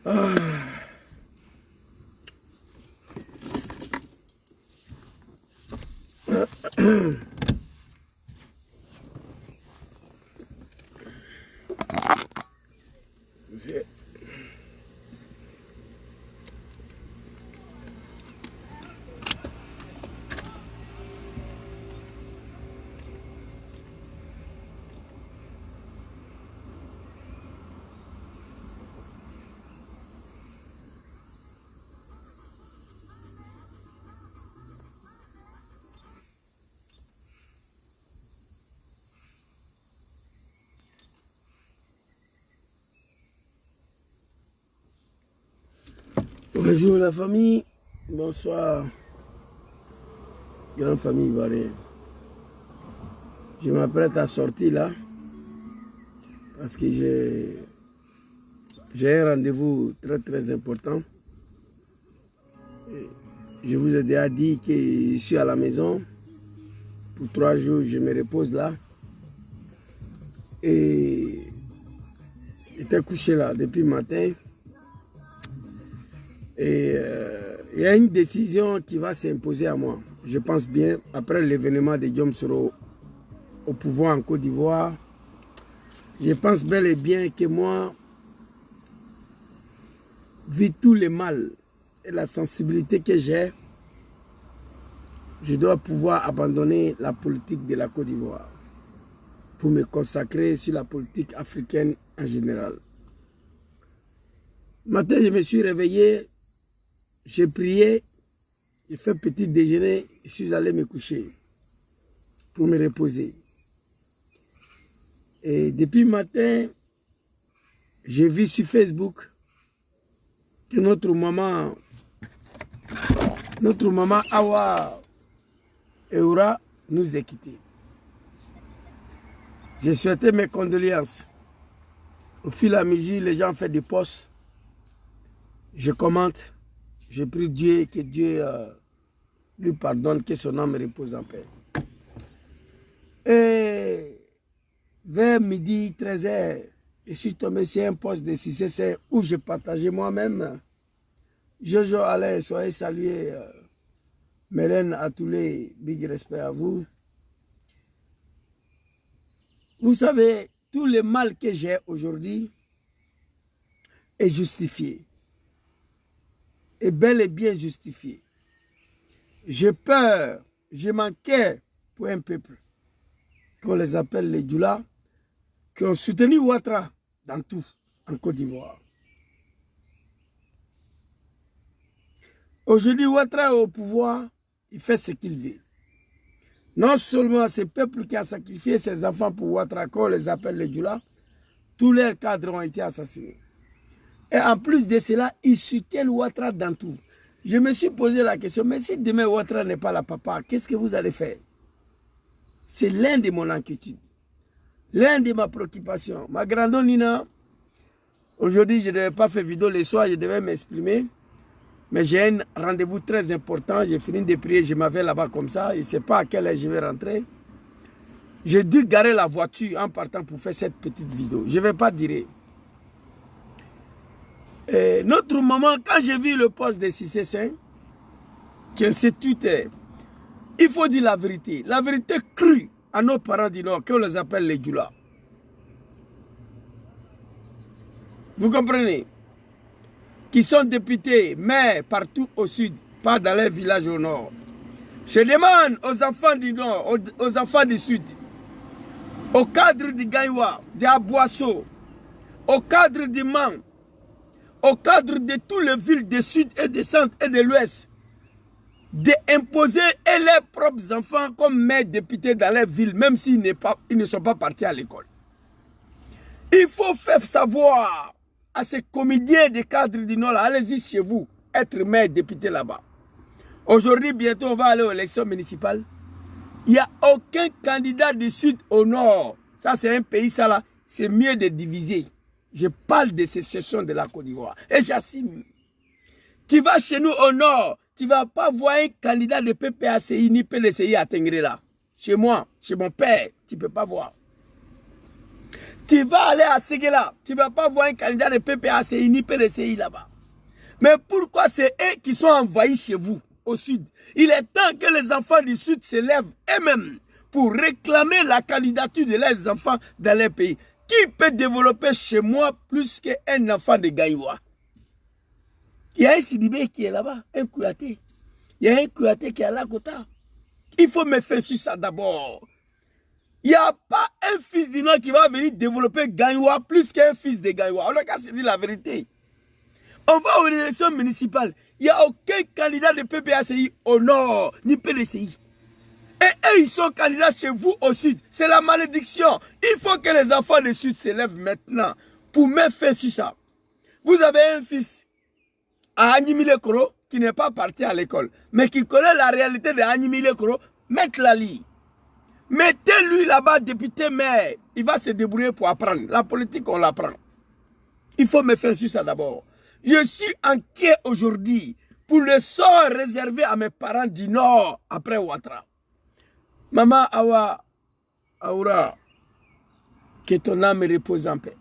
Ah. Bonjour la famille, bonsoir, grande famille ivoirienne. Je m'apprête à sortir là parce que j'ai un rendez-vous très important. Je vous ai déjà dit que je suis à la maison. Pour 3 jours, je me repose là. Et j'étais couché là depuis le matin. Et il y a une décision qui va s'imposer à moi. Je pense bien, après l'événement de Diom Soro au pouvoir en Côte d'Ivoire, je pense bel et bien que moi, vu tout le mal et la sensibilité que j'ai, je dois pouvoir abandonner la politique de la Côte d'Ivoire pour me consacrer sur la politique africaine en général. Matin, je me suis réveillé. J'ai prié, j'ai fait petit déjeuner, je suis allé me coucher pour me reposer. Et depuis le matin, j'ai vu sur Facebook que notre maman Awa Eura nous a quittés. J'ai souhaité mes condoléances. Au fil et à mesure, les gens font des posts. Je commente. Je prie Dieu, que Dieu lui pardonne, que son âme repose en paix. Et vers midi, 13h, je suis tombé sur un poste de 6C où je partageais moi-même. Jojo Alain, soyez salués. Mélène Atoulé, big respect à vous. Vous savez, tout le mal que j'ai aujourd'hui est justifié. Est bel et bien justifié. J'ai peur, je manquais pour un peuple, qu'on les appelle les Djoula, qui ont soutenu Ouattara dans tout, en Côte d'Ivoire. Aujourd'hui, Ouattara est au pouvoir, il fait ce qu'il veut. Non seulement ce peuple qui a sacrifié ses enfants pour Ouattara, qu'on les appelle les Djoula, tous leurs cadres ont été assassinés. Et en plus de cela, ils soutiennent Ouattara dans tout. Je me suis posé la question, mais si demain Ouattara n'est pas là, papa, qu'est-ce que vous allez faire? C'est l'un de mon inquiétude, l'un de ma préoccupation. Ma grande Nina, aujourd'hui, je ne devais pas faire vidéo le soir, je devais m'exprimer. Mais j'ai un rendez-vous très important, j'ai fini de prier, je m'avais là-bas comme ça, je ne sais pas à quelle heure je vais rentrer. J'ai dû garer la voiture en partant pour faire cette petite vidéo. Je ne vais pas dire. Et notre maman, quand j'ai vu le poste de CC5, qui s'instituait, il faut dire la vérité crue à nos parents du Nord, qu'on les appelle les Djoula. Vous comprenez? Qui sont députés, maires partout au sud, pas dans les villages au nord. Je demande aux enfants du nord, aux enfants du sud, aux cadres du Gaïwa, de Abouasso, aux cadres du Man, aux cadres de toutes les villes du sud et du centre et de l'ouest, d'imposer leurs propres enfants comme maires députés dans les villes, même s'ils ne sont pas partis à l'école. Il faut faire savoir à ces comédiens des cadres du Nord, allez-y chez vous, être maire, député là-bas. Aujourd'hui, bientôt, on va aller aux élections municipales. Il n'y a aucun candidat du Sud au Nord. Ça, c'est un pays, ça là, c'est mieux de diviser. Je parle de sécession de la Côte d'Ivoire. Et j'assume. Tu vas chez nous au Nord, tu ne vas pas voir un candidat de PPACI ni PLCI à Tengré là. Chez moi, chez mon père, tu ne peux pas voir. Tu vas aller à Séguéla, tu ne vas pas voir un candidat de PPACI ni PDCI là-bas. Mais pourquoi c'est eux qui sont envahis chez vous, au sud? Il est temps que les enfants du sud se lèvent eux-mêmes pour réclamer la candidature de leurs enfants dans leur pays. Qui peut développer chez moi plus qu'un enfant de Gaïwa? Il y a un Sidibé qui est là-bas, un Kouyaté. Il y a un Kouyaté qui est à la Kota. Il faut me faire sur ça d'abord. Il n'y a pas un fils du Nord qui va venir développer Gaïwa plus qu'un fils de Gaïwa. On n'a qu'à se dire la vérité. On va aux élections municipales. Il n'y a aucun candidat de PPACI au Nord, ni PDCI. Et eux, ils sont candidats chez vous au Sud. C'est la malédiction. Il faut que les enfants du Sud se lèvent maintenant pour mettre fin sur ça. Vous avez un fils à Animile Koro qui n'est pas parti à l'école, mais qui connaît la réalité de Animile Koro. Mettez la lit. Mettez-lui là-bas, député maire. Il va se débrouiller pour apprendre. La politique, on l'apprend. Il faut me faire sur ça d'abord. Je suis inquiet aujourd'hui pour le sort réservé à mes parents du Nord après Ouattara. Maman Awa Aoura, que ton âme repose en paix.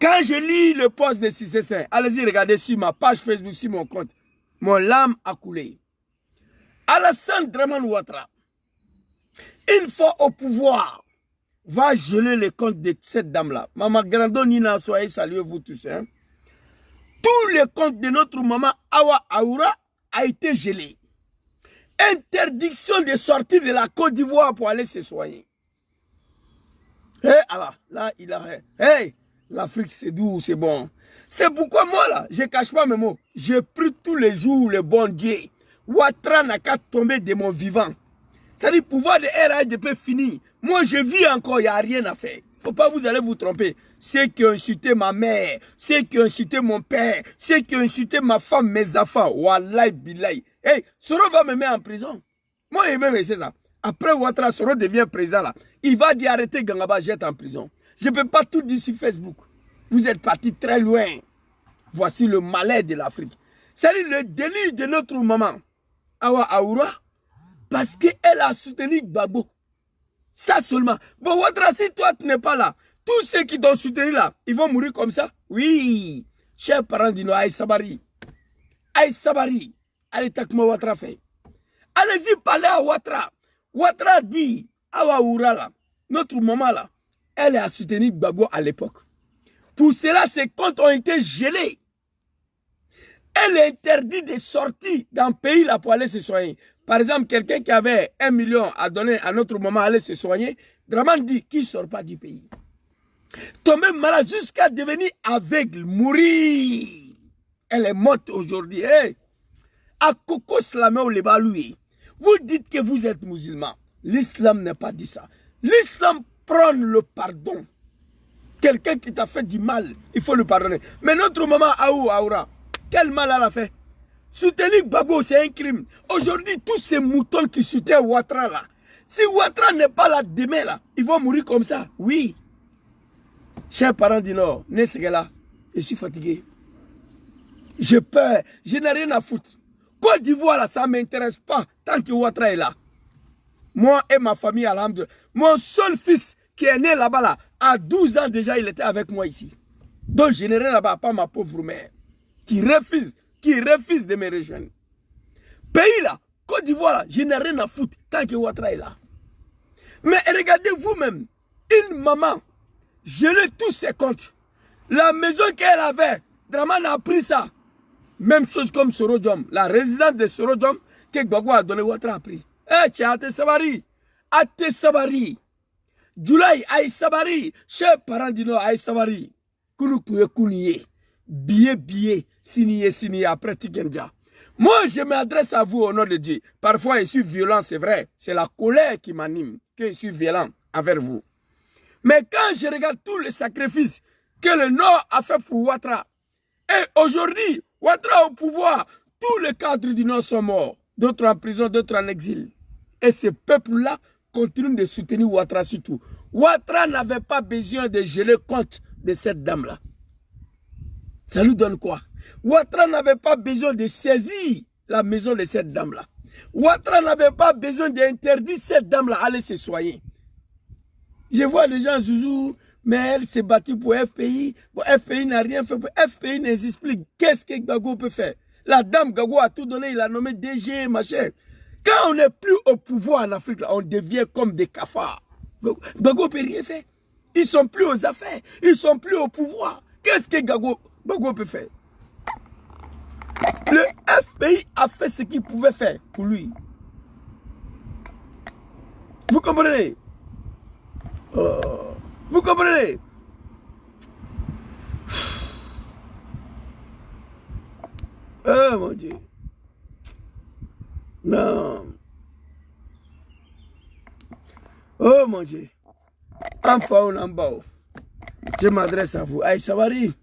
Quand je lis le post de Cissé Saint, allez-y, regardez sur ma page Facebook, sur mon compte, mon larme a coulé. Alassane Dramane Ouattara, une fois au pouvoir, va geler les comptes de cette dame-là. Maman Grando Nina, soyez salués vous tous. Hein? Tous les comptes de notre maman Awa Aoura a été gelé. Interdiction de sortir de la Côte d'Ivoire pour aller se soigner. Alors, là, il a... Hey, l'Afrique, c'est doux, c'est bon. C'est pourquoi moi, là, je ne cache pas mes mots. Je prie tous les jours le bon Dieu. Ouattara n'a qu'à tomber de mon vivant. C'est-à-dire, le pouvoir de RHDP fini. Moi, je vis encore, il n'y a rien à faire. Il ne faut pas vous allez vous tromper. Ceux qui ont insulté ma mère, ceux qui ont insulté mon père, ceux qui ont insulté ma femme, mes enfants, Wallahi Billahi. Hey, Soro va me mettre en prison. Moi, il même c'est ça. Après Ouattara, Soro devient président là. Il va dire arrêter Gangaba, jette en prison. Je ne peux pas tout dire sur Facebook. Vous êtes partis très loin. Voici le malheur de l'Afrique. C'est le délit de notre maman, Awa Aoura, parce qu'elle a soutenu Gbagbo. Ça seulement. Bon, Ouattara, si toi tu n'es pas là, tous ceux qui t'ont soutenu là, ils vont mourir comme ça. Oui. Chers parents d'Ino, Aïe Sabari. Aïe Sabari. Allez, takma Ouattara fait. Allez-y parler à Ouattara. Ouattara dit, Awa Aoura là, notre maman là, elle a soutenu Gbagbo à l'époque. Pour cela, ses comptes ont été gelés. Elle est interdite de sortir d'un pays là pour aller se soigner. Par exemple, quelqu'un qui avait 1 million à donner à notre maman aller se soigner, Dramane dit qu'il ne sort pas du pays. Tomber malade jusqu'à devenir aveugle, mourir. Elle est morte aujourd'hui. Hey. À Koko Slamé ou Lebaloué. Vous dites que vous êtes musulman. L'islam n'a pas dit ça. L'islam prend le pardon. Quelqu'un qui t'a fait du mal, il faut le pardonner. Mais notre maman Aoura, quel mal elle a fait? Soutenir Gbagbo, c'est un crime. Aujourd'hui, tous ces moutons qui soutiennent Ouattara là, si Ouattara n'est pas là demain là, ils vont mourir comme ça. Oui. Chers parents du Nord, là, je suis fatigué. J'ai peur, je n'ai rien à foutre. Côte d'Ivoire là, ça ne m'intéresse pas tant que Ouattara est là. Moi et ma famille, alhamdoulilah. Mon seul fils qui est né là-bas là, à 12 ans déjà, il était avec moi ici. Donc je n'ai rien là-bas, pas ma pauvre mère, qui refuse de me rejoindre. Pays là, Côte d'Ivoire là, je n'ai rien à foutre tant que Ouattara est là. Mais regardez vous-même, une maman, gelait tous ses comptes. La maison qu'elle avait, Dramane a pris ça. Même chose comme Sorodjom, la résidence de Sorodjom que Gbagbo a donné, Ouattara a pris. Eh, tu as Ate Sabari. July, Aïe Sabari. Chers parents du Nord, Aïe Sabari. Kounoukouye, billet, signé, après Tikenja. Moi, je m'adresse à vous au nom de Dieu. Parfois, je suis violent, c'est vrai. C'est la colère qui m'anime, que je suis violent envers vous. Mais quand je regarde tous les sacrifices que le Nord a fait pour Ouattara, et aujourd'hui, Ouattara au pouvoir, tous les cadres du Nord sont morts. D'autres en prison, d'autres en exil. Et ce peuple-là continue de soutenir Ouattara surtout. Ouattara n'avait pas besoin de geler compte de cette dame-là. Ça nous donne quoi? Ouattara n'avait pas besoin de saisir la maison de cette dame-là. Ouattara n'avait pas besoin d'interdire cette dame-là à aller se soigner. Je vois des gens, Zouzou, Mais elle s'est battue pour FPI. Bon, FPI n'a rien fait. FPI nous explique qu'est-ce que Gbagbo peut faire. La dame Gbagbo a tout donné, il a nommé DG, machin. Quand on n'est plus au pouvoir en Afrique, là, on devient comme des cafards. Gbagbo ne peut rien faire. Ils ne sont plus aux affaires. Ils ne sont plus au pouvoir. Qu'est-ce que Gbagbo peut faire? Le FPI a fait ce qu'il pouvait faire pour lui. Vous comprenez? Vous comprenez? Oh mon Dieu. Non. Oh mon Dieu. Enfin, en bas. Je m'adresse à vous. Aïe Savary.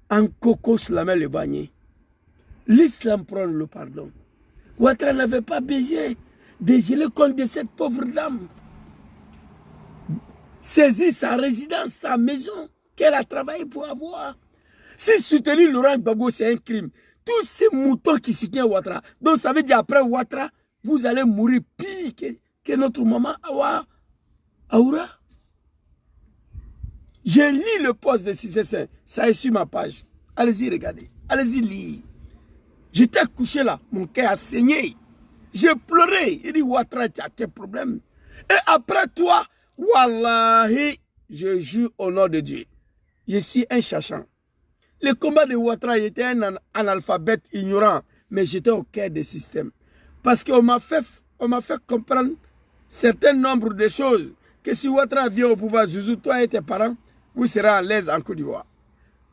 En coco slamé le bagné. L'islam prend le pardon. Ouattara n'avait pas besoin de geler compte de cette pauvre dame. Saisir sa résidence, sa maison, qu'elle a travaillé pour avoir. Si soutenir Laurent Gbagbo, c'est un crime. Tous ces moutons qui soutiennent Ouattara, donc ça veut dire après Ouattara, vous allez mourir pire que notre maman Aoura. J'ai lu le poste de CCC, ça est sur ma page. Allez-y, regardez. Allez-y, lire. J'étais couché là, mon cœur a saigné. J'ai pleuré. Il dit, Ouattara, tu as quel problème? Et après toi, Wallahi, je jure au nom de Dieu. Je suis un chachant. Le combat de Ouattara, j'étais un analphabète ignorant, mais j'étais au cœur des systèmes. Parce qu'on m'a fait comprendre certain nombre de choses. Que si Ouattara vient au pouvoir, Zouzou, toi et tes parents, vous serez à l'aise en Côte d'Ivoire.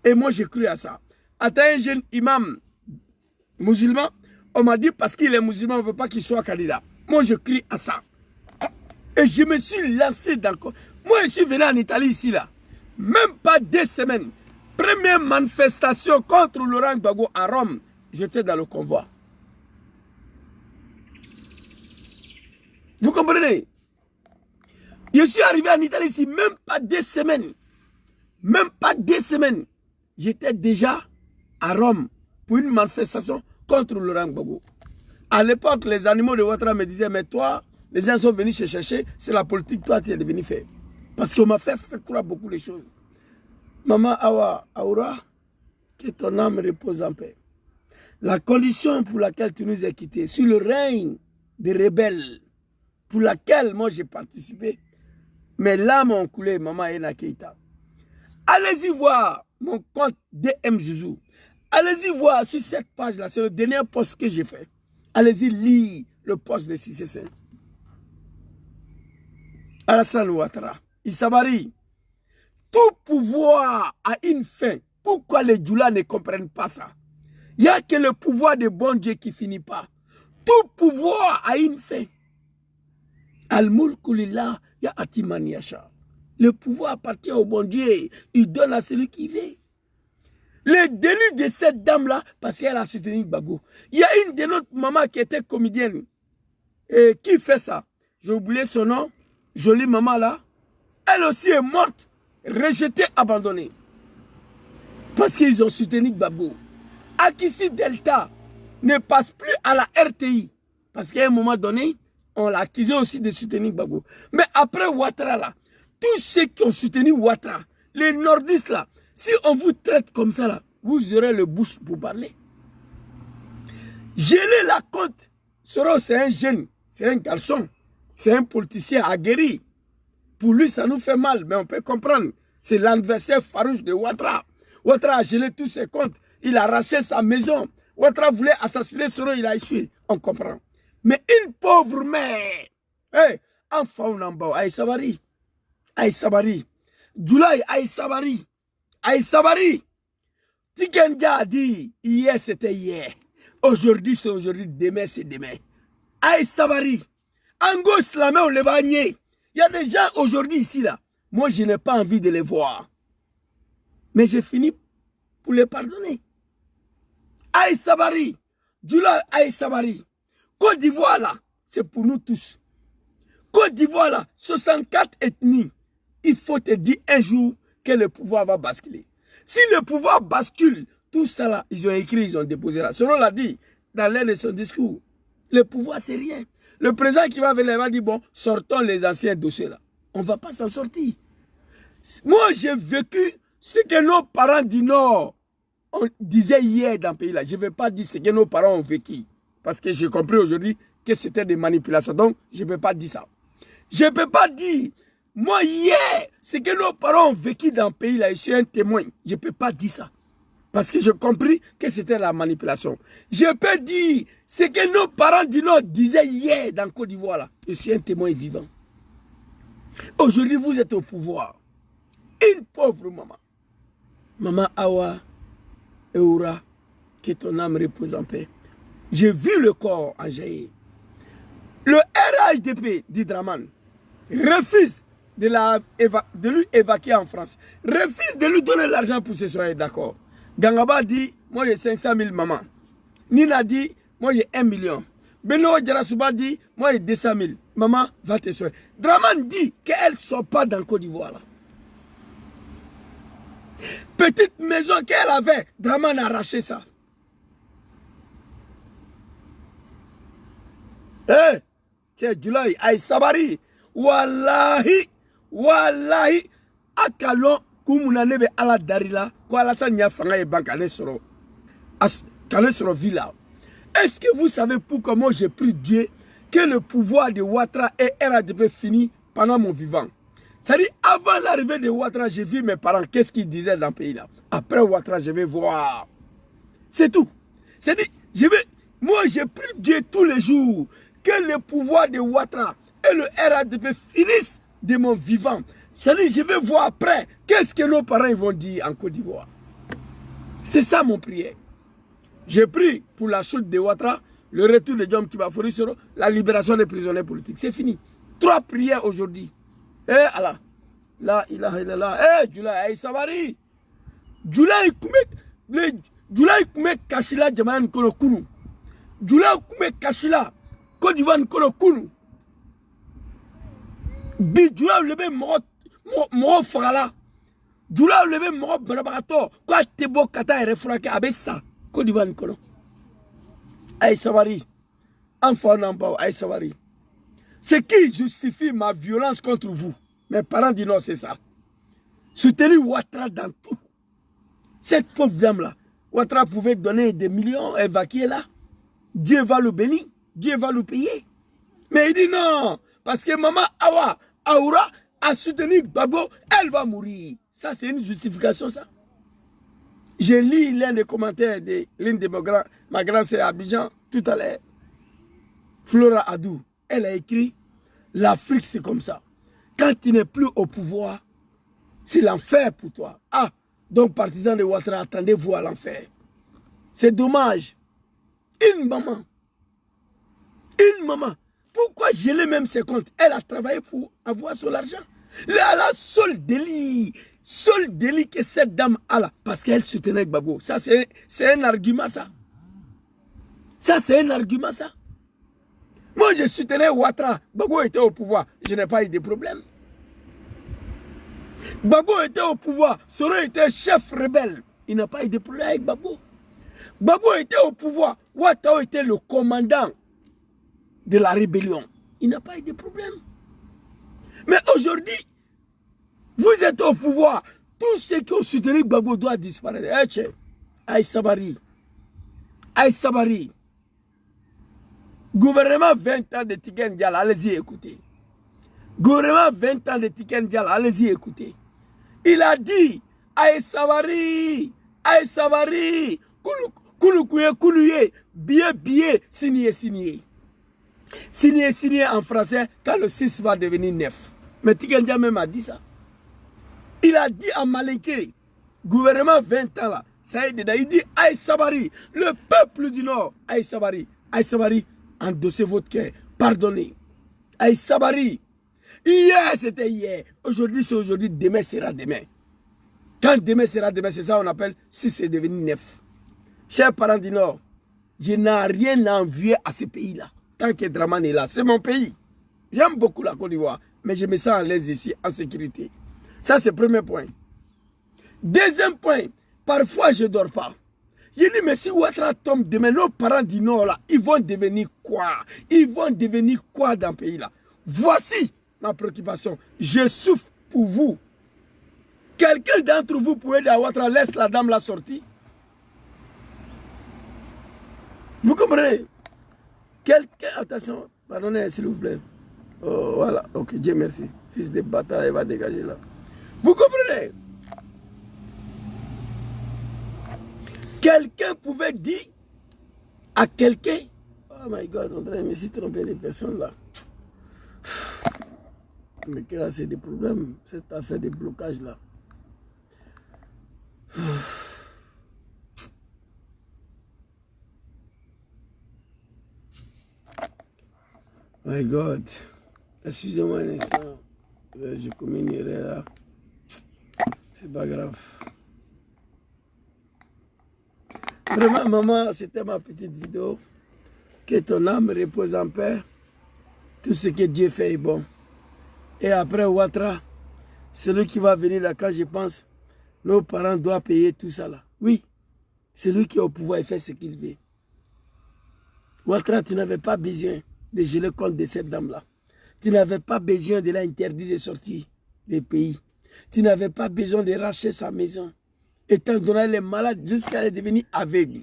Et moi, j'ai cru à ça. Attends, un jeune imam musulman, on m'a dit parce qu'il est musulman, on ne veut pas qu'il soit candidat. Moi, je crie à ça. Et je me suis lancé dans... Moi, je suis venu en Italie ici, là. Même pas 2 semaines. Première manifestation contre Laurent Gbagbo à Rome. J'étais dans le convoi. Vous comprenez? Je suis arrivé en Italie ici, même pas 2 semaines. Même pas 2 semaines. J'étais déjà à Rome pour une manifestation contre Laurent Gbagbo. À l'époque, les animaux de Ouattara me disaient, mais toi, les gens sont venus te chercher, c'est la politique, toi, tu es devenu faire. Parce qu'on m'a fait croire beaucoup de choses. Maman Aoura, que ton âme repose en paix. La condition pour laquelle tu nous as quittés, sur le règne des rebelles, pour laquelle moi j'ai participé, mes larmes ont coulé, maman Ena Keita. Allez-y voir mon compte DM Zouzou. Allez-y voir sur cette page-là, c'est le dernier post que j'ai fait. Allez-y lire le post de CCC. Alassane Ouattara, Savary, tout pouvoir a une fin. Pourquoi les Djoula ne comprennent pas ça? Il n'y a que le pouvoir de bon Dieu qui finit pas. Tout pouvoir a une fin. Al-Mulku lillah ya atiman yasha. Le pouvoir appartient au bon Dieu. Il donne à celui qui veut. Le délit de cette dame-là, parce qu'elle a soutenu Gbagbo. Il y a une de notre maman qui était comédienne. Et qui fait ça? J'ai oublié son nom. Jolie maman là. Elle aussi est morte, rejetée, abandonnée. Parce qu'ils ont soutenu Gbagbo. Akissi Delta ne passe plus à la RTI. Parce qu'à un moment donné, on l'a accusé aussi de soutenir Gbagbo. Mais après Ouattara là, tous ceux qui ont soutenu Ouattara, les nordistes là, si on vous traite comme ça là, vous aurez le bouche pour parler. Geler la compte. Soro, c'est un jeune, c'est un garçon, c'est un politicien aguerri. Pour lui, ça nous fait mal, mais on peut comprendre. C'est l'adversaire farouche de Ouattara. Ouattara a gelé tous ses comptes. Il a arraché sa maison. Ouattara voulait assassiner Soro, il a échoué. On comprend. Mais une pauvre mère, hey, enfant en bas, Aïe Savary, Aïe Savary, Djoulaye Aïe Savary, Aïe Savary. Tikenja a dit, hier c'était hier, aujourd'hui c'est aujourd'hui, demain c'est demain. Aïe Savary, Ango Slamé au Levanier. Il y a des gens aujourd'hui ici là, moi je n'ai pas envie de les voir. Mais j'ai fini pour les pardonner. Aïe Savary, Djoulaye Aïe Savary. Côte d'Ivoire là, c'est pour nous tous. Côte d'Ivoire là, 64 ethnies. Il faut te dire un jour que le pouvoir va basculer. Si le pouvoir bascule, tout ça là, ils ont écrit, ils ont déposé là. Soro l'a dit dans l'un de son discours. Le pouvoir c'est rien. Le président qui va venir va dire bon, sortons les anciens dossiers là. On ne va pas s'en sortir. Moi, j'ai vécu ce que nos parents du Nord disaient hier dans le pays là. Je ne vais pas dire ce que nos parents ont vécu. Parce que j'ai compris aujourd'hui que c'était des manipulations. Donc, je ne peux pas dire ça. Je ne peux pas dire, moi, hier, ce que nos parents ont vécu dans le pays là, je suis un témoin. Je ne peux pas dire ça. Parce que j'ai compris que c'était la manipulation. Je peux dire ce que nos parents du Nord disaient hier dans Côte d'Ivoire là. Je suis un témoin vivant. Aujourd'hui, vous êtes au pouvoir. Une pauvre maman. Maman Awa Eura, que ton âme repose en paix. J'ai vu le corps en jaillir. Le RHDP d'Idraman refuse de lui évacuer en France. Refuse de lui donner l'argent pour se soigner, d'accord. Gangaba dit, moi j'ai 500 000 mamans. Nina dit, moi j'ai 1 million. Beno Djarasuba dit, moi j'ai 200 000. Maman, va te soigner. Draman dit qu'elle ne sort pas dans Côte d'Ivoire. Petite maison qu'elle avait, Draman a arraché ça. Eh, tiens, Julai, Aïe Sabari, Wallahi, Wallahi, Akalon, Koumounanebe ala Darila, Koualasa Nyafanga et Bankane Soro, Kane Soro Villa. Est-ce que vous savez pourquoi moi j'ai pris Dieu que le pouvoir de Ouattara et RHDP fini pendant mon vivant? C'est-à-dire, avant l'arrivée de Ouattara, j'ai vu mes parents, qu'est-ce qu'ils disaient dans le pays là. Après Ouattara, je vais voir. C'est tout. C'est-à-dire, moi j'ai pris Dieu tous les jours que le pouvoir de Ouattara et le RHDP finissent de mon vivant. C'est-à-dire, je vais voir après, qu'est-ce que nos parents vont dire en Côte d'Ivoire. C'est ça mon prière. J'ai pris pour la chute de Ouattara, le retour de Djom Kibafori Soro, la libération des prisonniers politiques. C'est fini. 3 prières aujourd'hui. Eh Allah. Là, eh Jula, eh Sabari. Jula kume kashila jamanan kono kunu. Jula kume kashila Côte d'Ivoire kono kunu. Bi Jula lebe mo fagala. Jula lebe mo barabato. Kwa tebo kata refraka abessa. Côte d'Ivoire kono. Eh Sabari. Enfant n'embao, eh Sabari. Ce qui justifie ma violence contre vous. Mes parents disent non, c'est ça. Soutenir Ouattara dans tout. Cette pauvre dame-là, Ouattara pouvait donner des millions, évacuer là. Dieu va le bénir, Dieu va le payer. Mais il dit non, parce que maman Awa, Aoura, a soutenu Gbagbo, elle va mourir. Ça, c'est une justification, ça. J'ai lu l'un des commentaires de l'une de ma grand-sœur à Abidjan tout à l'heure. Flora Adou, elle a écrit l'Afrique, c'est comme ça. Quand tu n'es plus au pouvoir, c'est l'enfer pour toi. Ah, donc partisans de Ouattara, attendez-vous à l'enfer. C'est dommage. Une maman. Pourquoi geler même ses comptes? Elle a travaillé pour avoir son argent. Là, la seul délit que cette dame a là, parce qu'elle soutenait Gbagbo. Ça, c'est un argument, ça. Ça, c'est un argument, ça. Moi, je soutenais Ouattara. Gbagbo était au pouvoir. Je n'ai pas eu de problème. Gbagbo était au pouvoir. Soro était chef rebelle. Il n'a pas eu de problème avec Gbagbo. Gbagbo était au pouvoir. Ouattara était le commandant de la rébellion. Il n'a pas eu de problème. Mais aujourd'hui, vous êtes au pouvoir. Tous ceux qui ont soutenu Gbagbo doivent disparaître. Aïe Sabari. Aïe Sabari. Gouvernement 20 ans de Tiken Diala, allez-y écoutez. Gouvernement 20 ans de Tiken Diala, allez-y écoutez. Il a dit, Aïe Sabari, Koulouye, billet, signé. Signé en français, quand le 6 va devenir 9. Mais Tiken Diala même a dit ça. Il a dit en malinqué, gouvernement 20 ans là, ça y est, il dit, Aïe Sabari, le peuple du Nord, Aïe Sabari, endossez votre cœur, pardonnez. Aïe Sabari, hier c'était hier, aujourd'hui c'est aujourd'hui, demain sera demain. Quand demain sera demain, c'est ça on appelle 6 est devenu 9. Chers parents du Nord, je n'ai rien à envier à ce pays-là. Tant que Draman est là, c'est mon pays. J'aime beaucoup la Côte d'Ivoire, mais je me sens à l'aise ici, en sécurité. Ça c'est le premier point. Deuxième point, parfois je ne dors pas. Je dis, mais si Ouattara tombe demain, nos parents du Nord, là, ils vont devenir quoi? Ils vont devenir quoi dans le pays, là? Voici ma préoccupation. Je souffre pour vous. Quelqu'un d'entre vous pouvait dire à Ouattara, laisse la dame la sortie. Vous comprenez? Quelqu'un, attention, pardonnez s'il vous plaît. Oh, voilà, ok, Dieu merci. Fils de bâtard, il va dégager là. Vous comprenez? Quelqu'un pouvait dire à quelqu'un, oh my God, on dirait que je me suis trompé de personnes là. Mais quel a c'est des problèmes, cette affaire de blocage là. My God, excusez-moi un instant, j'ai commis une erreur là. C'est pas grave. Vraiment, maman, c'était ma petite vidéo. Que ton âme repose en paix. Tout ce que Dieu fait est bon. Et après Ouattara, celui qui va venir là, quand je pense, nos parents doivent payer tout ça là. Oui, c'est lui qui est au pouvoir et fait ce qu'il veut. Ouattara, tu n'avais pas besoin de geler compte de cette dame-là. Tu n'avais pas besoin de l'interdire de sortir des pays. Tu n'avais pas besoin de racheter sa maison. Étant donné qu'elle est malade jusqu'à elle est devenue aveugle.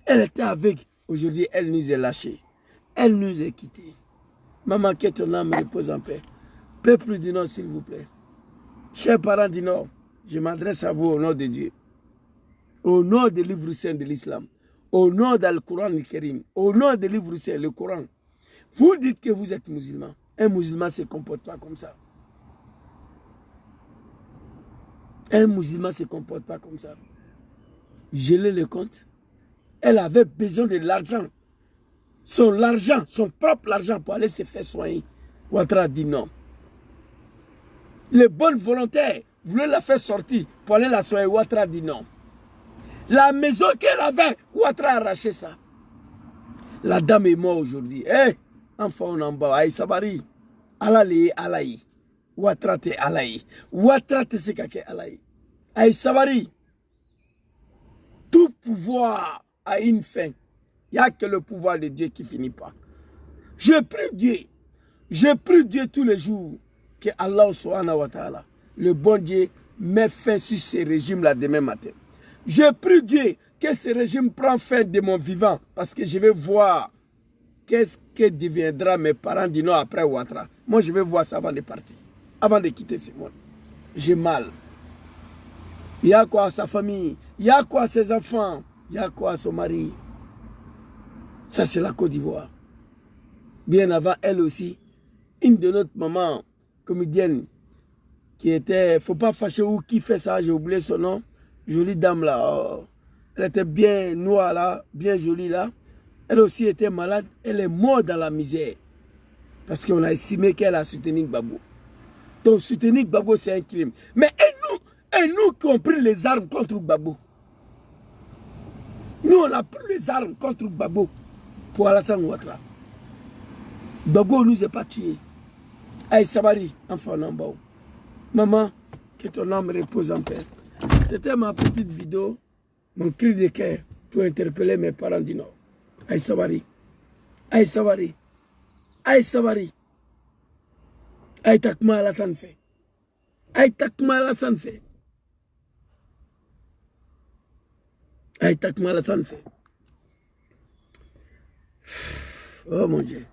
Elle était aveugle. Aujourd'hui, elle nous a lâchés. Elle nous a quittés. Maman, que ton âme repose en paix. Peuple du Nord, s'il vous plaît. Chers parents du Nord, je m'adresse à vous au nom de Dieu. Au nom des livres saints de l'islam. Au nom du Coran al-Karim. Au nom des livres saints, le Coran. Vous dites que vous êtes musulman. Un musulman ne se comporte pas comme ça. Un musulman ne se comporte pas comme ça. Gelez le compte. Elle avait besoin de l'argent. Son propre argent pour aller se faire soigner. Ouattara dit non. Les bonnes volontaires voulaient la faire sortir pour aller la soigner. Ouattara dit non. La maison qu'elle avait, Ouattara a arraché ça. La dame est morte aujourd'hui. Eh, enfant en bas, aïe sabari. Alali, alaï. Ouattara te alaï. Ouattara te sekake alaï. Aïe sabari. Tout pouvoir a une fin. Il n'y a que le pouvoir de Dieu qui ne finit pas. Je prie Dieu tous les jours que Allah subhanahu wa ta'ala, le bon Dieu, met fin sur ce régime-là demain matin. Je prie Dieu que ce régime prenne fin de mon vivant parce que je vais voir qu'est-ce que deviendra mes parents du Nord après Ouattara. Moi, je vais voir ça avant de partir, avant de quitter ce monde. J'ai mal. Il y a quoi à sa famille? Il y a quoi à ses enfants? Il y a quoi à son mari? Ça, c'est la Côte d'Ivoire. Bien avant, elle aussi, une de notre maman comédienne qui était, faut pas fâcher ou qui fait ça, j'ai oublié son nom, jolie dame là. Oh. Elle était bien noire là, bien jolie là. Elle aussi était malade, elle est morte dans la misère. Parce qu'on a estimé qu'elle a soutenu Gbagbo. Donc soutenir Gbagbo, c'est un crime. Mais et nous qui avons pris les armes contre Gbagbo. Nous, on a pris les armes contre Gbagbo pour Alassane Ouattara. Gbagbo ne nous a pas tués. Aïe Sabari, enfant en bas. Maman, que ton âme repose en paix. C'était ma petite vidéo, mon cri de cœur pour interpeller mes parents du Nord. Aïe Sabari. Aïe Sabari. Aïe Sabari. Aïe Takma Alassane fait. Aïe Takma Alassane fait. Aïe Takma Alassane fait. Oh mon Dieu.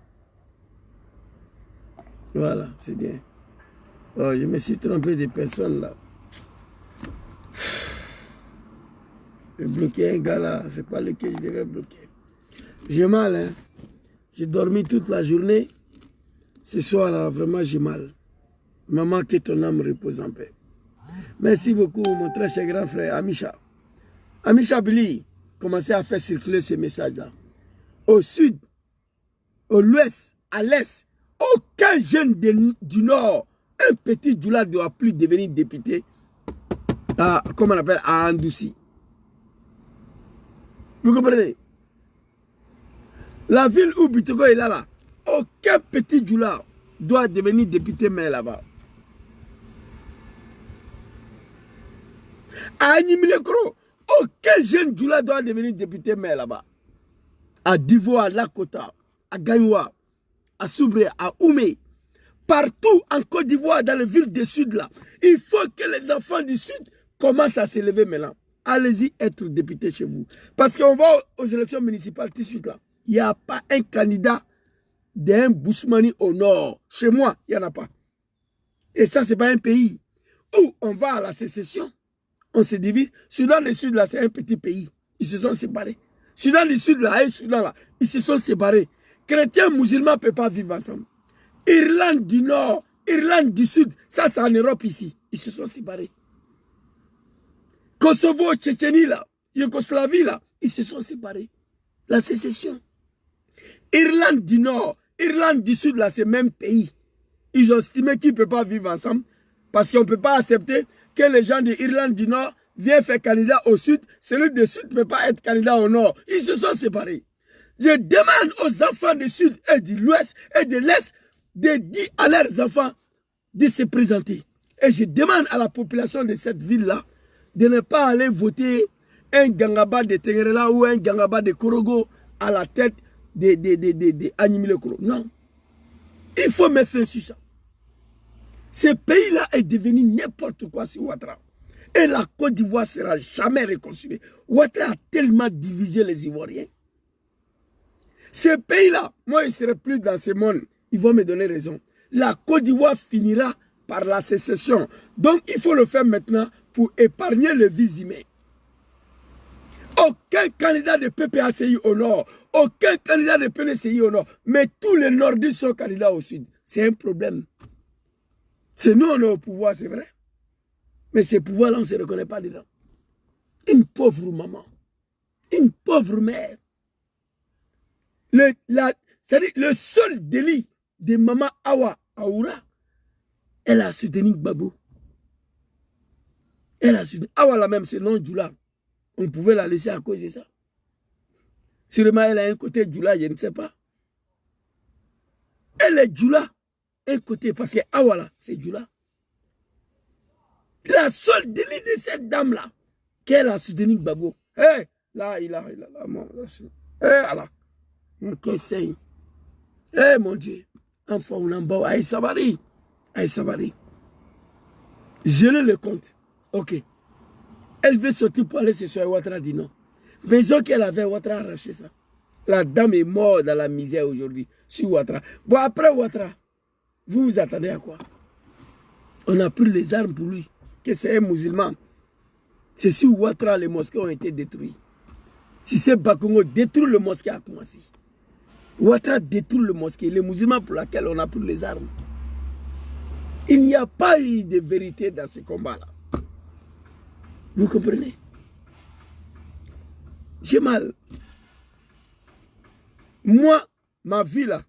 Voilà, c'est bien. Oh, je me suis trompé de personne là. J'ai bloqué un gars là, c'est pas lequel je devais bloquer. J'ai mal, hein. J'ai dormi toute la journée. Ce soir là, vraiment j'ai mal. Maman, que ton âme repose en paix. Merci beaucoup, mon très cher grand frère Amisha. Amisha Billy, commencez à faire circuler ce message-là. Au sud, au l'ouest, à l'est, aucun jeune du Nord, un petit Djoula ne doit plus devenir député, comment on appelle, à Andoussi. Vous comprenez? La ville où Bitoko est là, aucun petit Djoula doit devenir député maire là-bas. À Animilekro, aucun jeune Djoula doit devenir député maire là-bas. À Divo, à Lakota, à Gagnoua, à Soubré, à Oumé. Partout en Côte d'Ivoire, dans les villes du Sud, là, il faut que les enfants du Sud commencent à se lever maintenant. Allez-y être député chez vous. Parce qu'on va aux élections municipales tout de suite là. Il n'y a pas un candidat d'un Bousmani au nord. Chez moi, il n'y en a pas. Et ça, ce n'est pas un pays où on va à la sécession. On se divise. Soudan du Sud, là, c'est un petit pays. Ils se sont séparés. Soudan du Sud, là, et Soudan, là, ils se sont séparés. Chrétiens, musulmans ne peuvent pas vivre ensemble. Irlande du Nord, Irlande du Sud, ça, c'est en Europe ici. Ils se sont séparés. Kosovo, Tchétchénie, là, Yougoslavie, là, ils se sont séparés. La sécession. Irlande du Nord, Irlande du Sud, là, c'est le même pays. Ils ont estimé qu'ils ne peuvent pas vivre ensemble parce qu'on ne peut pas accepter que les gens de l'Irlande du Nord viennent faire candidat au Sud. Celui du Sud ne peut pas être candidat au Nord. Ils se sont séparés. Je demande aux enfants du Sud et de l'Ouest et de l'Est de dire à leurs enfants de se présenter. Et je demande à la population de cette ville-là de ne pas aller voter un Gangaba de Tengerela ou un Gangaba de Korogo à la tête de Animile Koro. Non. Il faut mettre fin sur ça. Ce pays-là est devenu n'importe quoi sur Ouattara. Et la Côte d'Ivoire ne sera jamais réconciliée. Ouattara a tellement divisé les Ivoiriens. Ce pays-là, moi, je ne serai plus dans ce monde. Ils vont me donner raison. La Côte d'Ivoire finira par la sécession. Donc, il faut le faire maintenant pour épargner les vies humaines. Aucun candidat de PPACI au nord, aucun candidat de PNCI au nord, mais tous les nordistes sont candidats au sud. C'est un problème. C'est nous, on est au pouvoir, c'est vrai. Mais ces pouvoirs-là, on ne se reconnaît pas dedans. Une pauvre maman, une pauvre mère. C'est-à-dire le seul délit de maman Awa Aoura, elle a soutenu Gbagbo. Elle a soutenu. Awa là même, c'est non Djoula. On pouvait la laisser à cause de ça. Sûrement, elle a un côté Djoula, je ne sais pas. Elle est Djoula, un côté, parce que Awa là, c'est Djoula. La seule délit de cette dame-là, qu'elle a soutenu Gbagbo. Hé, là, il a, hé, Allah. Eh mon Dieu, enfant, on en bas, aïe Sabari. Je le compte. Ok. Elle veut sortir pour aller se soigner. Ouattara dit non. Maison qu'elle avait, Ouattara a arraché ça. La dame est morte dans la misère aujourd'hui. Sur Ouattara. Bon, après Ouattara, vous vous attendez à quoi? On a pris les armes pour lui. Que c'est un musulman. C'est sur Ouattara les mosquées ont été détruits. Si c'est Bakongo détruit le mosquée à Koumassi. Ouattara détruit le mosquée, les musulmans pour lesquels on a pris les armes. Il n'y a pas eu de vérité dans ce combat-là. Vous comprenez? J'ai mal. Moi, ma vie là,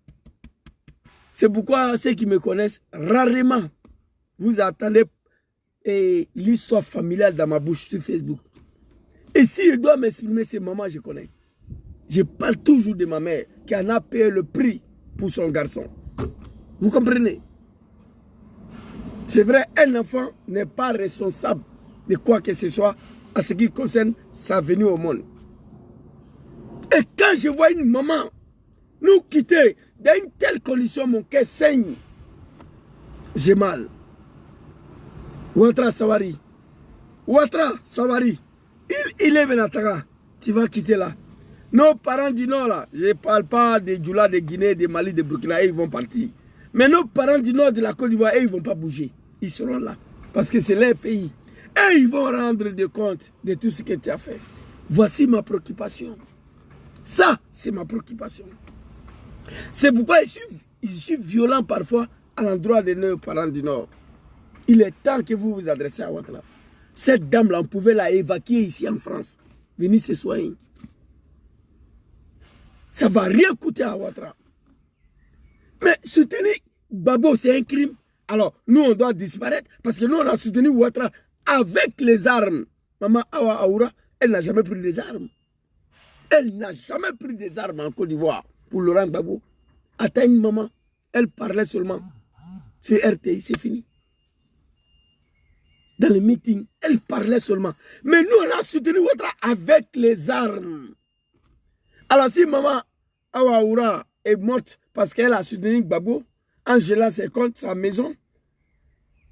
c'est pourquoi ceux qui me connaissent, rarement, vous attendez l'histoire familiale dans ma bouche sur Facebook. Et si je dois m'exprimer, c'est maman, je connais. Je parle toujours de ma mère qui en a payé le prix pour son garçon. Vous comprenez? C'est vrai, un enfant n'est pas responsable de quoi que ce soit à ce qui concerne sa venue au monde. Et quand je vois une maman nous quitter dans une telle condition, mon cœur saigne. J'ai mal. Ouattara Sawari. Ouattara Sawari. Il est Benatara. Tu vas quitter là. Nos parents du Nord, là, je ne parle pas des Djoula, de Guinée, de Mali, de Burkina, ils vont partir. Mais nos parents du Nord de la Côte d'Ivoire, ils ne vont pas bouger. Ils seront là. Parce que c'est leur pays. Et ils vont rendre des comptes de tout ce que tu as fait. Voici ma préoccupation. Ça, c'est ma préoccupation. C'est pourquoi je suis violent parfois à l'endroit de nos parents du Nord. Il est temps que vous vous adressez à Ouattara. Cette dame-là, on pouvait la évacuer ici en France. Venez se soigner. Ça ne va rien coûter à Ouattara. Mais soutenir Gbagbo, c'est un crime. Alors, nous, on doit disparaître parce que nous, on a soutenu Ouattara avec les armes. Maman Awa Aoura, elle n'a jamais pris des armes. Elle n'a jamais pris des armes en Côte d'Ivoire pour Laurent Gbagbo. Attends une maman, elle parlait seulement. Sur RTI, c'est fini. Dans le meeting, elle parlait seulement. Mais nous, on a soutenu Ouattara avec les armes. Alors si maman Awa Aoura est morte parce qu'elle a soutenu Gbagbo, en gelant ses comptes, sa maison,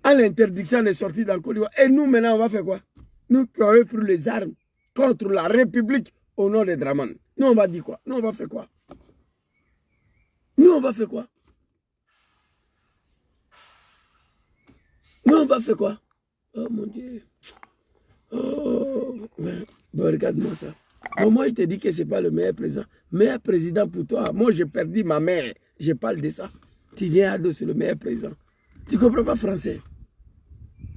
en l'interdiction des sorties dans Côte d'Ivoire. Et nous, maintenant, on va faire quoi? Nous qui avons pris les armes contre la République au nom des Dramane. Nous, on va dire quoi? Nous, on va faire quoi? Nous, on va faire quoi? Nous, on va faire quoi? Oh mon Dieu. Oh, bon, regarde-moi ça. Bon, moi, je te dis que ce n'est pas le meilleur président. Meilleur président pour toi. Moi, j'ai perdu ma mère. Je parle de ça. Tu viens à dos, c'est le meilleur président. Tu ne comprends pas français?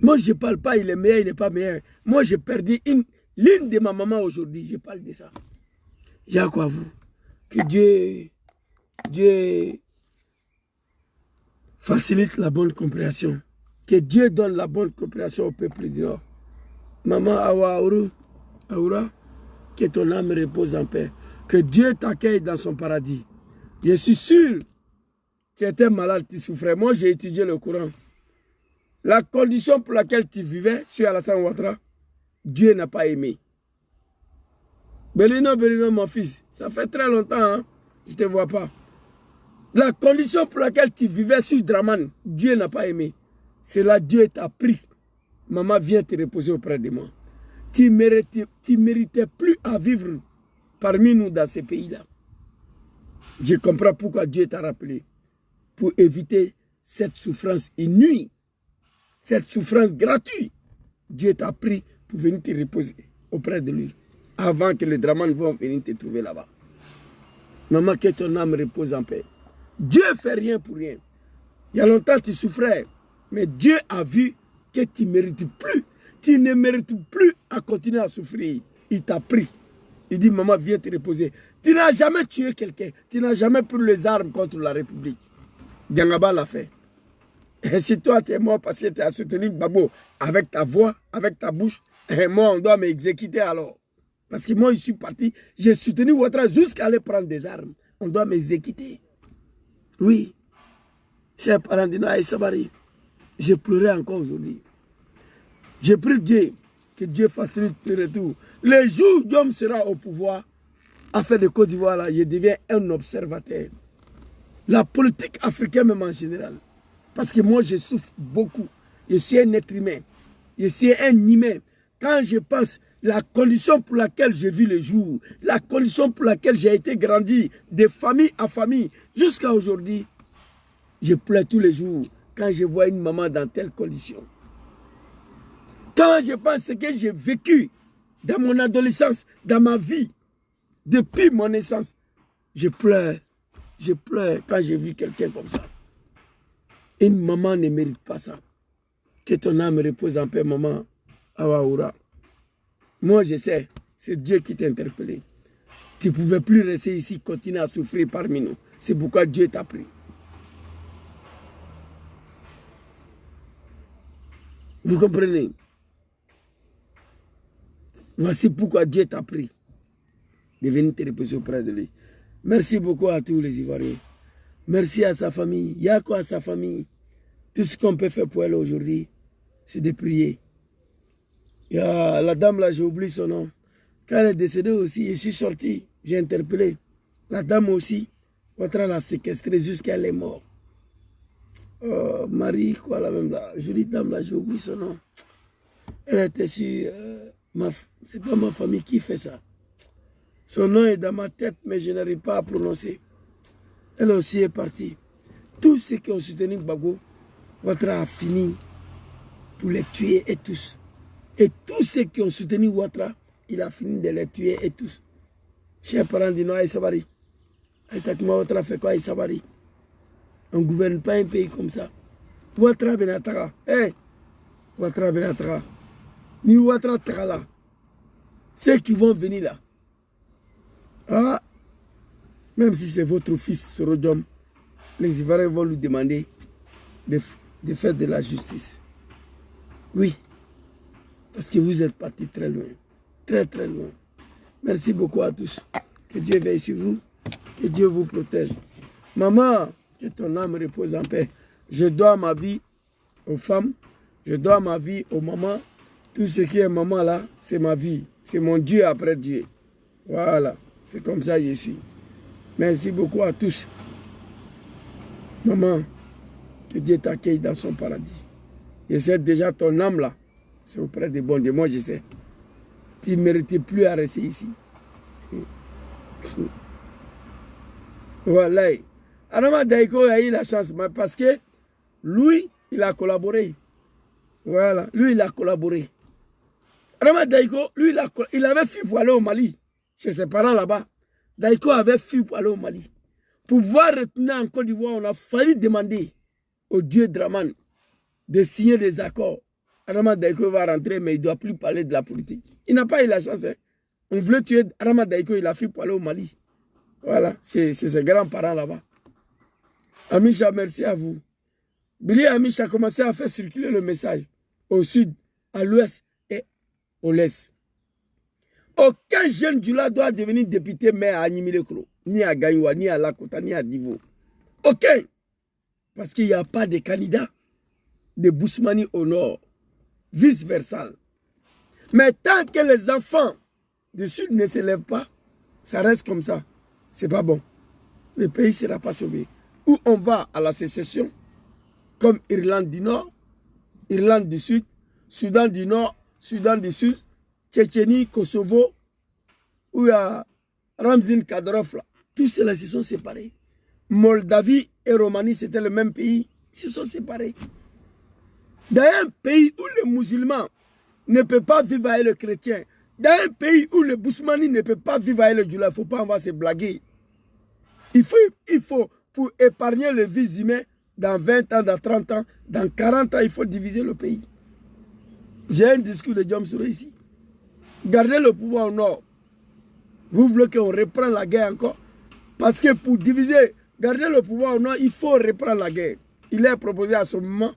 Moi, je ne parle pas, il est meilleur, il n'est pas meilleur. Moi, j'ai perdu l'une de ma maman aujourd'hui. Je parle de ça. Il y a quoi, vous? Que Dieu facilite la bonne compréhension. Que Dieu donne la bonne compréhension au peuple du Nord. Maman Aoura, que ton âme repose en paix. Que Dieu t'accueille dans son paradis. Je suis sûr, tu étais malade, tu souffrais. Moi, j'ai étudié le Coran. La condition pour laquelle tu vivais sur Alassane Ouattara, Dieu n'a pas aimé. Belino, mon fils, ça fait très longtemps, hein? Je ne te vois pas. La condition pour laquelle tu vivais sur Dramane, Dieu n'a pas aimé. C'est là Dieu t'a pris. Maman, viens te reposer auprès de moi. Tu méritais plus à vivre parmi nous dans ces pays-là. Je comprends pourquoi Dieu t'a rappelé. Pour éviter cette souffrance inouïe, cette souffrance gratuite. Dieu t'a pris pour venir te reposer auprès de lui. Avant que les Dramane vont venir te trouver là-bas. Maman, que ton âme repose en paix. Dieu ne fait rien pour rien. Il y a longtemps, tu souffrais. Mais Dieu a vu que tu ne mérites plus. Tu ne mérites plus à continuer à souffrir. Il t'a pris. Il dit, maman, viens te reposer. Tu n'as jamais tué quelqu'un. Tu n'as jamais pris les armes contre la République. Diangaba l'a fait. Et si toi, tu es mort parce que tu as soutenu Gbagbo avec ta voix, avec ta bouche, et moi, on doit m'exécuter alors. Parce que moi, je suis parti, j'ai soutenu Ouattara jusqu'à aller prendre des armes. On doit m'exécuter. Oui. Cher parent de Naï Sabari, je pleurais encore aujourd'hui. J'ai prié Dieu, que Dieu facilite le retour. Le jour où Diom sera au pouvoir, afin de Côte d'Ivoire, là, je deviens un observateur. La politique africaine même en général. Parce que moi, je souffre beaucoup. Je suis un être humain. Je suis un humain. Quand je pense la condition pour laquelle je vis le jour, la condition pour laquelle j'ai été grandi, de famille à famille, jusqu'à aujourd'hui, je pleure tous les jours quand je vois une maman dans telle condition. Quand je pense ce que j'ai vécu dans mon adolescence, dans ma vie, depuis mon naissance, je pleure. Je pleure quand j'ai vu quelqu'un comme ça. Une maman ne mérite pas ça. Que ton âme repose en paix, maman Aoura. Moi, je sais, c'est Dieu qui t'a interpellé. Tu ne pouvais plus rester ici, continuer à souffrir parmi nous. C'est pourquoi Dieu t'a pris. Vous comprenez? Voici pourquoi Dieu t'a pris de venir te reposer auprès de lui. Merci beaucoup à tous les Ivoiriens. Merci à sa famille. Yako à sa famille. Tout ce qu'on peut faire pour elle aujourd'hui, c'est de prier. Il y a la dame là, j'ai oublié son nom. Quand elle est décédée aussi, je suis sorti, j'ai interpellé. La dame aussi, Ouattara l'a séquestrée jusqu'à elle est morte. Marie, quoi, la même là. Jolie dame là, j'ai oublié son nom. Elle était sur... c'est pas ma famille qui fait ça. Son nom est dans ma tête, mais je n'arrive pas à prononcer. Elle aussi est partie. Tous ceux qui ont soutenu Gbagbo, Ouattara a fini pour les tuer et tous. Et tous ceux qui ont soutenu Ouattara, il a fini de les tuer et tous. Chers parents du Nord, Sabari. Ouattara fait quoi, Sabari? On ne gouverne pas un pays comme ça. Ouattara Benatara. Hey! Ouattara Benatara. Ni Ouattara Takala. Ceux qui vont venir là. Ah! Même si c'est votre fils, Sorodjom, les Ivoiriens vont lui demander de faire de la justice. Oui. Parce que vous êtes partis très loin. Très, très loin. Merci beaucoup à tous. Que Dieu veille sur vous. Que Dieu vous protège. Maman, que ton âme repose en paix. Je dois ma vie aux femmes. Je dois ma vie aux mamans. Tout ce qui est maman là, c'est ma vie. C'est mon Dieu après Dieu. Voilà. C'est comme ça que je suis. Merci beaucoup à tous. Maman, Que Dieu t'accueille dans son paradis. Je sais déjà ton âme là, c'est auprès des bons dieux. Moi je sais. Tu ne méritais plus à rester ici. Voilà. Adama Daiko a eu la chance, mais parce que lui, il a collaboré. Voilà, lui, il a collaboré. Adama Daiko, lui, il avait fui pour aller au Mali, chez ses parents là-bas. Daiko avait fui pour aller au Mali. Pour pouvoir retourner en Côte d'Ivoire, on a failli demander au dieu Draman de signer des accords. Adama Daiko va rentrer, mais il ne doit plus parler de la politique. Il n'a pas eu la chance. Hein. On voulait tuer Adama Daiko, il a fui pour aller au Mali. Voilà, c'est ses grands-parents là-bas. Amisha, merci à vous. Billy Amisha a commencé à faire circuler le message au sud, à l'ouest et au l'est. Aucun jeune du là doit devenir député maire à Nimilekro, ni à Gaïwa, ni à Lakota, ni à Divo. Aucun. Parce qu'il n'y a pas de candidat de Bousmani au nord, vice-versa. Mais tant que les enfants du sud ne s'élèvent pas, ça reste comme ça. C'est pas bon. Le pays ne sera pas sauvé. Ou on va à la sécession, comme Irlande du Nord, Irlande du Sud, Soudan du Nord, Soudan du Sud, Tchétchénie, Kosovo, où il y a Ramzin Kadyrov, là. Tous ceux-là se sont séparés. Moldavie et Roumanie, c'était le même pays, ils se sont séparés. Dans un pays où le musulman ne peut pas vivre avec le chrétien, dans un pays où le Bousmani ne peut pas vivre avec le Djoula, il ne faut pas en voir se blaguer. Il faut, pour épargner les vies humaines, dans 20 ans, dans 30 ans, dans 40 ans, il faut diviser le pays. J'ai un discours de Diom Souré ici. Gardez le pouvoir au nord. Vous voulez qu'on reprenne la guerre encore? Parce que pour diviser, garder le pouvoir au nord, il faut reprendre la guerre. Il est proposé à ce moment,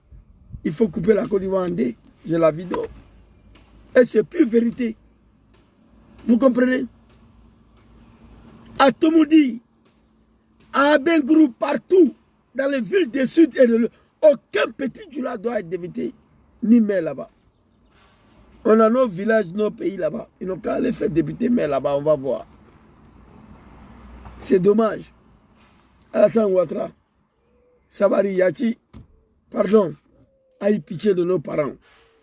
il faut couper la Côte d'Ivoire en deux. J'ai la vidéo. Et c'est plus vérité. Vous comprenez? À Tomoudi, à Abengrou, partout, dans les villes du sud et de l'ouest, aucun petit Djoula doit être dévité, ni maire là-bas. On a nos villages, nos pays là-bas. Ils n'ont qu'à aller faire débuter maire là-bas, on va voir. C'est dommage. Alassane Ouattara, Sabari Yachi, pardon, aie pitié de nos parents.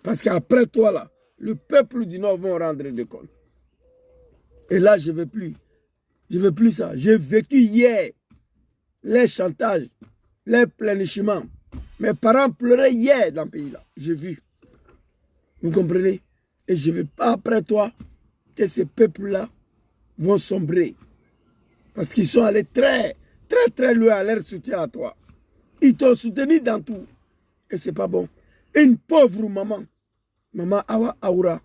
Parce qu'après toi là, le peuple du Nord va rendre des comptes. Et là, je ne veux plus. Je ne veux plus ça. J'ai vécu hier les chantages, les plénichements. Mes parents pleuraient hier dans le pays là. J'ai vu. Vous comprenez? Et je ne veux pas après toi que ces peuples-là vont sombrer. Parce qu'ils sont allés très loin à leur soutien à toi. Ils t'ont soutenu dans tout. Et ce n'est pas bon. Une pauvre maman, Maman Awa Aoura,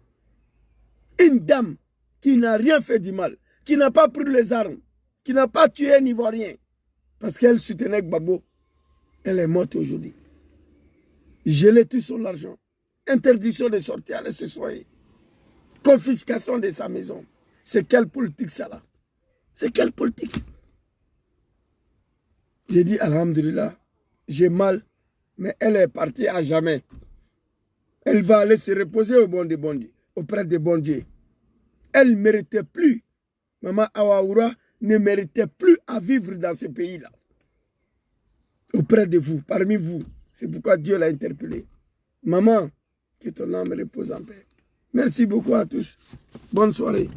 une dame qui n'a rien fait du mal, qui n'a pas pris les armes, qui n'a pas tué un Ivoirien, parce qu'elle soutenait Gbagbo, elle est morte aujourd'hui. Gelé tout son argent. Interdiction de sortir, aller se soigner. Confiscation de sa maison. C'est quelle politique ça là? C'est quelle politique? J'ai dit alhamdulillah, j'ai mal, mais elle est partie à jamais. Elle va aller se reposer au bon des bons dieux, auprès des bons dieux. Elle ne méritait plus. Maman Awaoura ne méritait plus à vivre dans ce pays-là. Auprès de vous, parmi vous. C'est pourquoi Dieu l'a interpellée. Maman, que ton âme repose en paix. Merci beaucoup à tous. Bonne soirée.